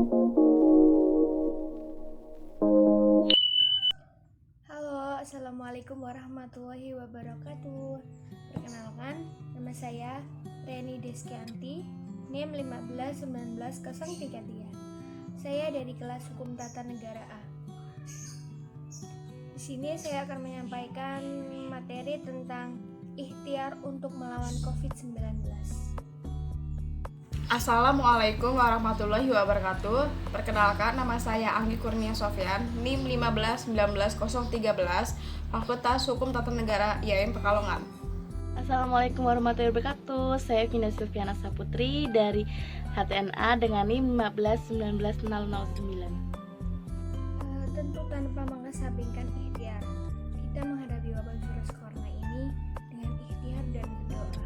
Halo, Assalamualaikum warahmatullahi wabarakatuh. Perkenalkan, nama saya Reni Deskianti, NIM 1519033. Saya dari kelas Hukum Tata Negara A. Di sini saya akan menyampaikan materi tentang ikhtiar untuk melawan COVID-19. Assalamualaikum warahmatullahi wabarakatuh. Perkenalkan, nama saya Anggi Kurnia Sofyan, NIM 1519013, Fakultas Hukum Tata Negara IAIN Pekalongan. Assalamualaikum warahmatullahi wabarakatuh. Saya Vina Silviana Saputri dari HTNA dengan NIM 1519009. Tentu tanpa mengesampingkan ikhtiar, kita menghadapi wabah virus corona ini dengan ikhtiar dan berdoa.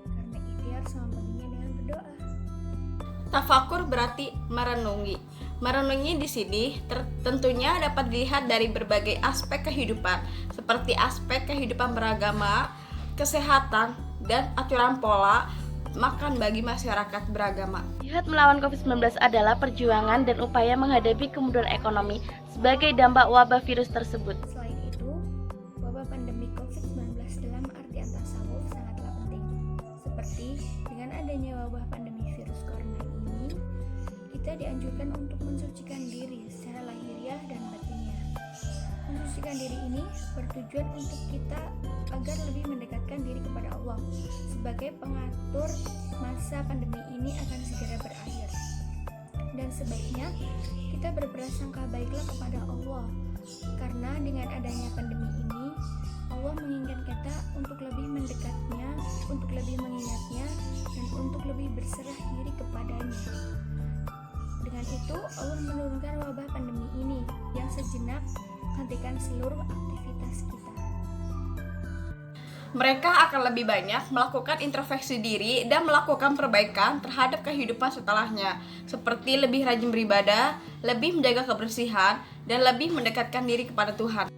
Karena ikhtiar sama pentingnya dengan berdoa. Tafakur berarti merenungi. Merenungi di sini tentunya dapat dilihat dari berbagai aspek kehidupan, seperti aspek kehidupan beragama, kesehatan, dan aturan pola makan bagi masyarakat beragama. Jihad melawan COVID-19 adalah perjuangan dan upaya menghadapi kemunduran ekonomi sebagai dampak wabah virus tersebut. Selain itu, wabah pandemi COVID-19 dalam artian tasawuf sangatlah penting. Seperti dengan adanya wabah pandemi virus corona ini, kita dianjurkan untuk mensucikan diri secara lahiriah dan batinnya. Mensucikan diri ini bertujuan untuk kita agar lebih mendekatkan diri kepada Allah sebagai pengatur masa pandemi ini akan segera berakhir. Dan sebaiknya kita berprasangka baiklah kepada Allah, karena dengan adanya pandemi ini Allah menginginkan kita untuk lebih mendekatnya, untuk lebih mengingatnya, dan untuk lebih berserah diri kepadanya. Dengan itu Allah menurunkan wabah pandemi ini yang sejenak menghentikan seluruh aktivitas kita. Mereka akan lebih banyak melakukan introspeksi diri dan melakukan perbaikan terhadap kehidupan setelahnya, seperti lebih rajin beribadah, lebih menjaga kebersihan, dan lebih mendekatkan diri kepada Tuhan.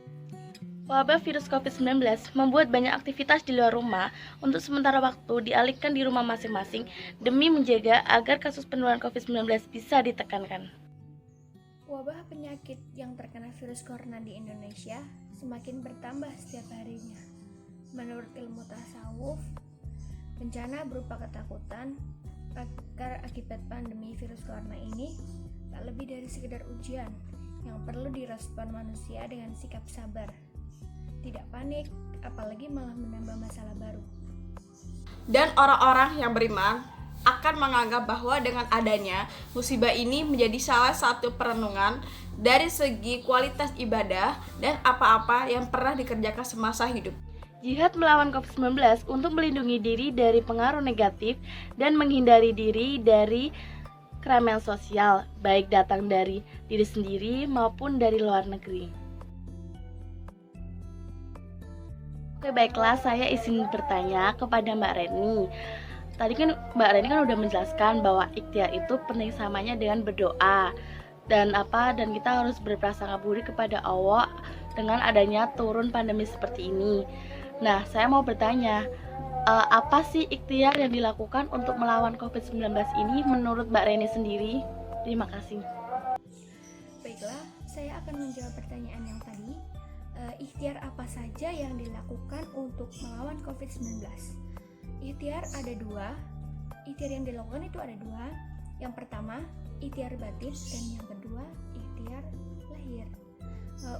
Wabah virus COVID-19 membuat banyak aktivitas di luar rumah untuk sementara waktu dialihkan di rumah masing-masing demi menjaga agar kasus penularan COVID-19 bisa ditekankan. Wabah penyakit yang terkena virus corona di Indonesia semakin bertambah setiap harinya. Menurut ilmu tasawuf, bencana berupa ketakutan akibat pandemi virus corona ini tak lebih dari sekedar ujian yang perlu direspon manusia dengan sikap sabar, tidak panik, apalagi malah menambah masalah baru. Dan orang-orang yang beriman akan menganggap bahwa dengan adanya musibah ini menjadi salah satu perenungan dari segi kualitas ibadah dan apa-apa yang pernah dikerjakan semasa hidup. Jihad melawan COVID-19 untuk melindungi diri dari pengaruh negatif dan menghindari diri dari keramaian sosial, baik datang dari diri sendiri maupun dari luar negeri. Oke, baiklah, saya izin bertanya kepada Mbak Reni. Tadi kan Mbak Reni udah menjelaskan bahwa ikhtiar itu penting samanya dengan berdoa dan kita harus berprasangka buruk kepada Allah dengan adanya turun pandemi seperti ini. Nah, saya mau bertanya, apa sih ikhtiar yang dilakukan untuk melawan COVID-19 ini menurut Mbak Reni sendiri? Terima kasih. Baiklah, saya akan menjawab pertanyaan yang tadi. Ikhtiar apa saja yang dilakukan untuk melawan COVID-19? Ikhtiar ada dua. Ikhtiar yang dilakukan itu ada dua. Yang pertama, ikhtiar batin, dan yang kedua, ikhtiar lahir.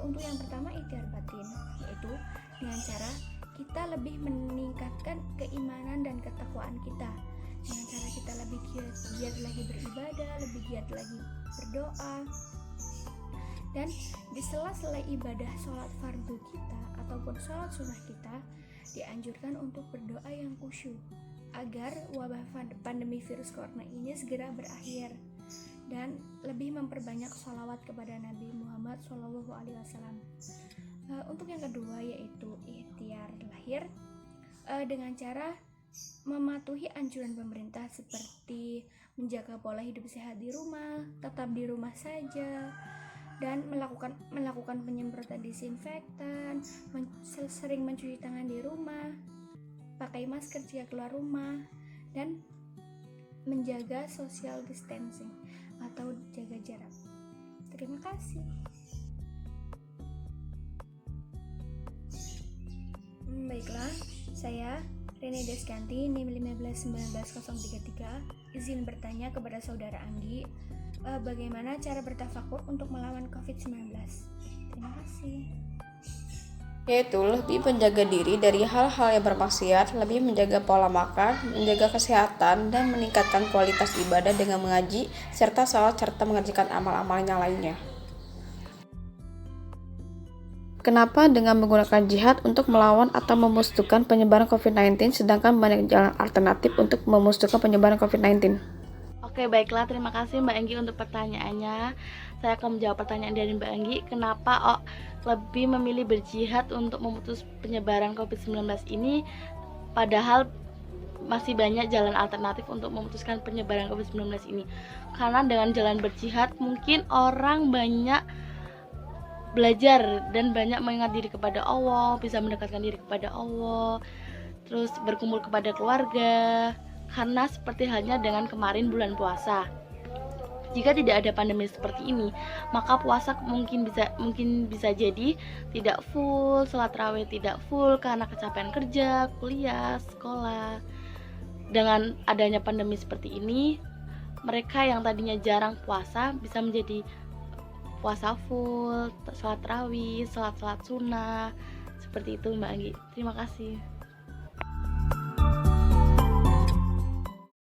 Untuk yang pertama, ikhtiar batin, yaitu dengan cara kita lebih meningkatkan keimanan dan ketakwaan kita. Dengan cara kita lebih giat lagi beribadah, lebih giat lagi berdoa. Dan di sela-sela ibadah sholat fardu kita ataupun sholat sunnah kita, dianjurkan untuk berdoa yang khusyuk agar wabah pandemi virus corona ini segera berakhir, dan lebih memperbanyak sholawat kepada Nabi Muhammad SAW. Untuk yang kedua yaitu ikhtiar lahir, dengan cara mematuhi anjuran pemerintah seperti menjaga pola hidup sehat di rumah, tetap di rumah saja, dan melakukan penyemprotan disinfektan, sering mencuci tangan di rumah, pakai masker jika keluar rumah, dan menjaga social distancing atau jaga jarak. Terima kasih. Baiklah, saya Rene Deskanti, NIM 1519033, izin bertanya kepada Saudara Anggi, bagaimana cara bertafakur untuk melawan COVID-19? Terima kasih. Yaitu lebih menjaga diri dari hal-hal yang bermaksiat, lebih menjaga pola makan, menjaga kesehatan, dan meningkatkan kualitas ibadah dengan mengaji, serta sholat serta mengerjakan amal-amalnya lainnya. Kenapa dengan menggunakan jihad untuk melawan atau memusnahkan penyebaran COVID-19, sedangkan banyak jalan alternatif untuk memusnahkan penyebaran COVID-19? Oke, baiklah, terima kasih Mbak Anggi untuk pertanyaannya. Saya akan menjawab pertanyaan dari Mbak Anggi, kenapa lebih memilih berjihad untuk memutus penyebaran COVID-19 ini, padahal masih banyak jalan alternatif untuk memutuskan penyebaran COVID-19 ini. Karena dengan jalan berjihad, mungkin orang banyak belajar dan banyak mengingat diri kepada Allah, bisa mendekatkan diri kepada Allah, terus berkumpul kepada keluarga. Karena seperti halnya dengan kemarin bulan puasa, jika tidak ada pandemi seperti ini, maka puasa mungkin bisa jadi tidak full, sholat raweh tidak full karena kecapean kerja, kuliah, sekolah. Dengan adanya pandemi seperti ini, mereka yang tadinya jarang puasa bisa menjadi puasa full, sholat rawih, sholat sunnah, seperti itu Mbak Anggi. Terima kasih.